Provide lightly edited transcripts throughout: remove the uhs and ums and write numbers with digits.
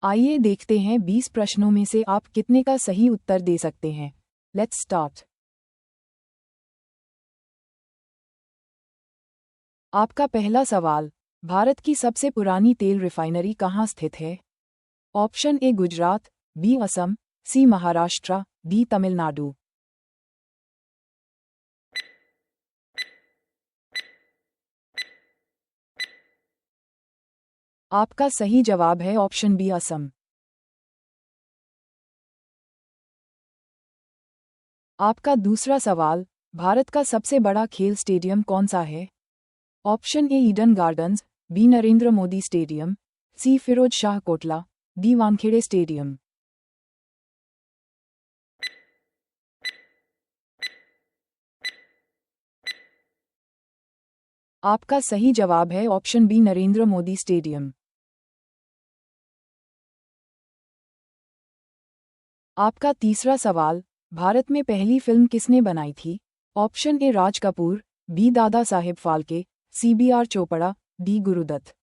आइए देखते हैं 20 प्रश्नों में से आप कितने का सही उत्तर दे सकते हैं। Let's start. आपका पहला सवाल, भारत की सबसे पुरानी तेल रिफाइनरी कहाँ स्थित है? Option A Gujarat, B Assam, C Maharashtra, D Tamil Nadu. आपका सही जवाब है ऑप्शन बी असम। आपका दूसरा सवाल, भारत का सबसे बड़ा खेल स्टेडियम कौन सा है? Option A Eden Gardens, B Narendra Modi stadium, C Firoz Shah Kotla, D Wankhede stadium. आपका सही जवाब है option B Narendra Modi stadium. आपका तीसरा सवाल, भारत में पहली फिल्म किसने बनाई थी? Option A Raj Kapoor, B Dada Saheb Phalke, C B R Chopra, D Guru Dutt.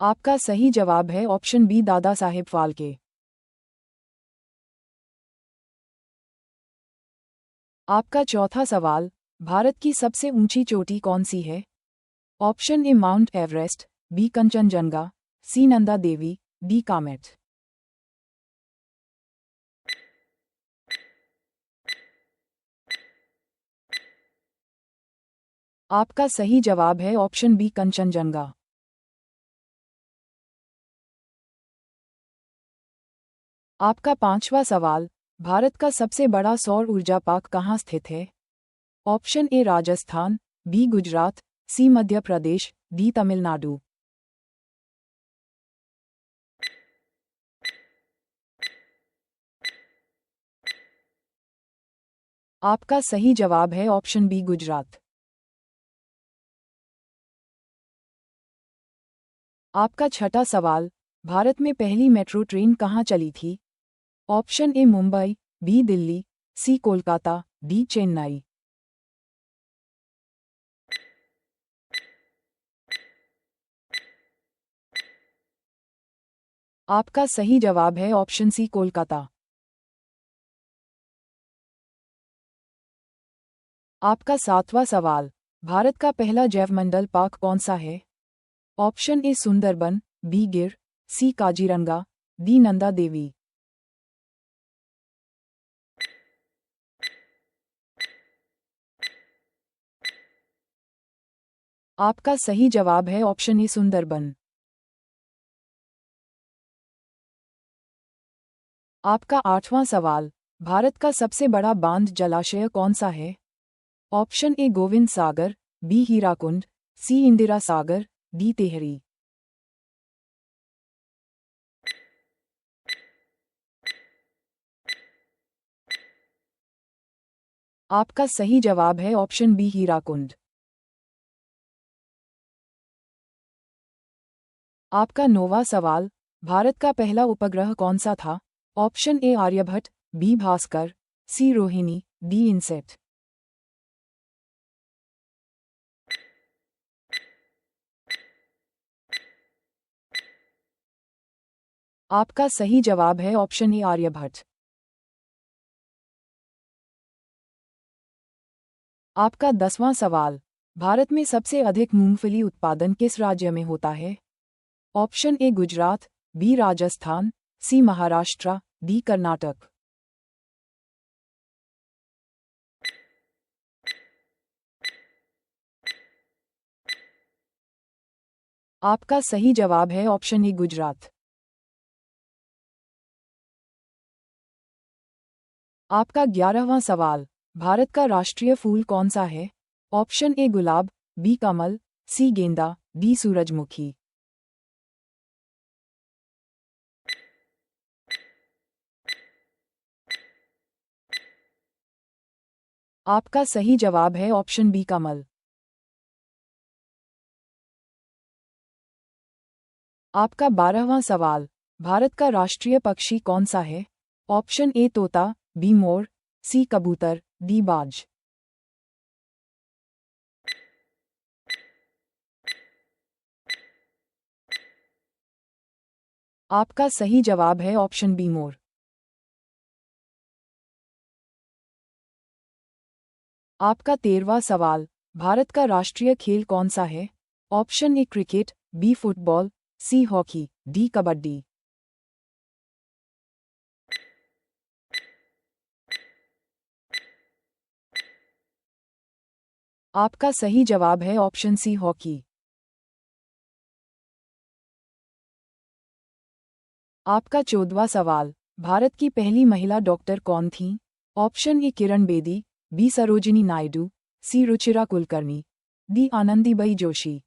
आपका सही जवाब है ऑप्शन बी दादा साहेब फाल्के। आपका चौथा सवाल, भारत की सबसे ऊंची चोटी कौन सी है? Option A Mount Everest, B Kanchenjunga, C Nanda Devi, D Kamet. आपका सही जवाब है ऑप्शन बी कंचनजंगा। आपका पांचवा सवाल, भारत का सबसे बड़ा सौर ऊर्जा पार्क कहाँ स्थित है? Option A Rajasthan, B Gujarat, C Madhya Pradesh, D Tamil Nadu. आपका सही जवाब है ऑप्शन बी गुजरात। आपका छठा सवाल, भारत में पहली मेट्रो ट्रेन कहाँ चली थी? Option A Mumbai, B Delhi, C Kolkata, D Chennai. आपका सही जवाब है ऑप्शन सी कोलकाता। आपका सातवां सवाल, भारत का पहला जैवमंडल पार्क कौन सा है? ऑप्शन ए सुंदरबन, बी गिर, सी काजीरंगा, डी नंदा देवी। आपका सही जवाब है ऑप्शन ए सुंदरबन। आपका आठवां सवाल, भारत का सबसे बड़ा बांध जलाशय कौन सा है? Option A Govind Sagar, B Hirakud, C Indira Sagar, D Tehri. आपका सही जवाब है ऑप्शन बी हीराकुंड। आपका नौवां सवाल, भारत का पहला उपग्रह कौन सा था? Option A Aryabhata, B Bhaskara, C Rohini, D INSAT. आपका सही जवाब है ऑप्शन ए आर्यभट्ट। आपका 10वां सवाल, भारत में सबसे अधिक मूंगफली उत्पादन किस राज्य में होता है? Option A Gujarat, B Rajasthan, C Maharashtra, D Karnataka. आपका सही जवाब है ऑप्शन ए गुजरात। आपका 11वां सवाल, भारत का राष्ट्रीय फूल कौन सा है? ऑप्शन ए गुलाब, बी कमल, सी गेंदा, डी सूरजमुखी। आपका सही जवाब है ऑप्शन बी कमल। आपका 12वां सवाल, भारत का राष्ट्रीय पक्षी कौन सा है? ऑप्शन ए तोता, बी मोर, सी कबूतर, डी बाज। आपका सही जवाब है ऑप्शन बी मोर। आपका 13वां सवाल, भारत का राष्ट्रीय खेल कौन सा है? Option A cricket, B football, C hockey, D kabaddi. आपका सही जवाब है ऑप्शन सी हॉकी। आपका 14वां सवाल, भारत की पहली महिला डॉक्टर कौन थी? Option A Kiran Bedi, B Sarojini Naidu, C Ruchira Kulkarni, D Anandibai Joshi.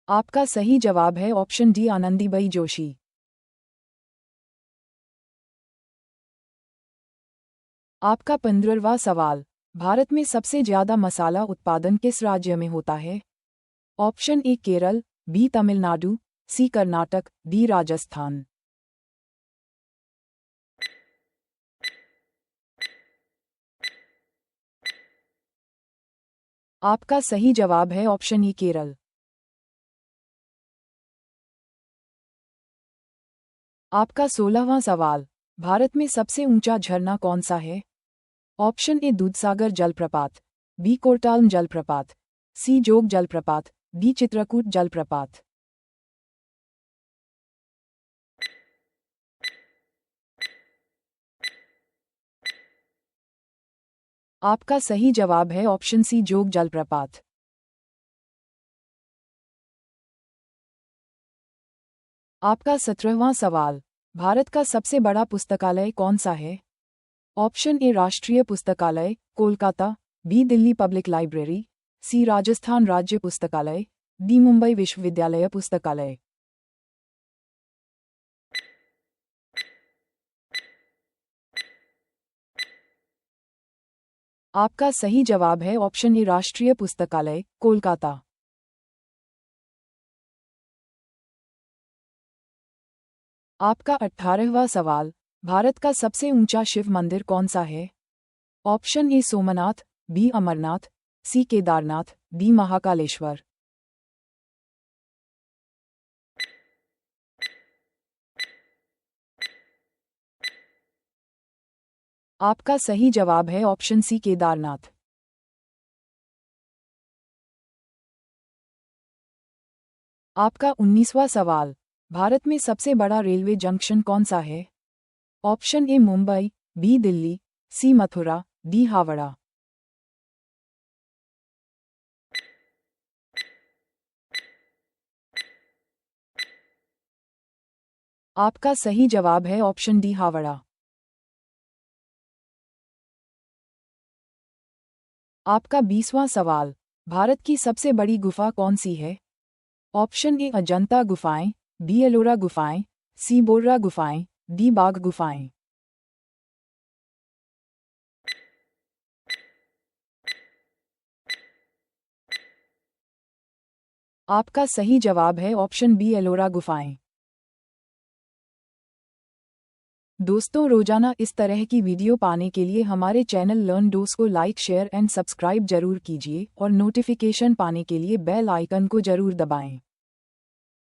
आपका सही जवाब है ऑप्शन डी आनंदीबाई जोशी। आपका 15वां सवाल, भारत में सबसे ज्यादा मसाला उत्पादन किस राज्य में होता है? Option A Kerala, B Tamil Nadu, C Karnataka, D Rajasthan. आपका सही जवाब है ऑप्शन ई केरल। आपका 16वां सवाल, भारत में सबसे ऊंचा झरना कौन सा है? ऑप्शन ए दूधसागर जलप्रपात, बी कोटाल्म जलप्रपात, सी जोग जलप्रपात, डी चित्रकूट जलप्रपात। आपका सही जवाब है ऑप्शन सी जोग जलप्रपात। आपका 17वां सवाल, भारत का सबसे बड़ा पुस्तकालय कौन सा है? ऑप्शन ए राष्ट्रीय पुस्तकालय, Kolkata, B Delhi public library, C Rajasthan राज्य पुस्तकालय, डी मुंबई विश्वविद्यालय पुस्तकालय। आपका सही जवाब है ऑप्शन ए राष्ट्रीय पुस्तकालय, कोलकाता। आपका 18वां सवाल, भारत का सबसे ऊंचा शिव मंदिर कौन सा है? Option A Somnath, B Amarnath, C Kedarnath, D Mahakaleshwar. आपका सही जवाब है ऑप्शन सी केदारनाथ। आपका 19वां सवाल, भारत में सबसे बड़ा रेलवे जंक्शन कौन सा है? Option A Mumbai, B Delhi, C Mathura, D Howrah. आपका सही जवाब है ऑप्शन डी हावड़ा। आपका 20वां सवाल, भारत की सबसे बड़ी गुफा कौन सी है? ऑप्शन ए अजंता गुफाएं, बी एलोरा गुफाएं, सी बोर्रा गुफाएं, डी बाघ गुफाएं। आपका सही जवाब है ऑप्शन बी एलोरा गुफाएं। दोस्तों, रोजाना इस तरह की वीडियो पाने के लिए हमारे चैनल लर्न डोस को लाइक, शेयर एंड सब्सक्राइब जरूर कीजिए और नोटिफिकेशन पाने के लिए बेल आइकन को जरूर दबाएं।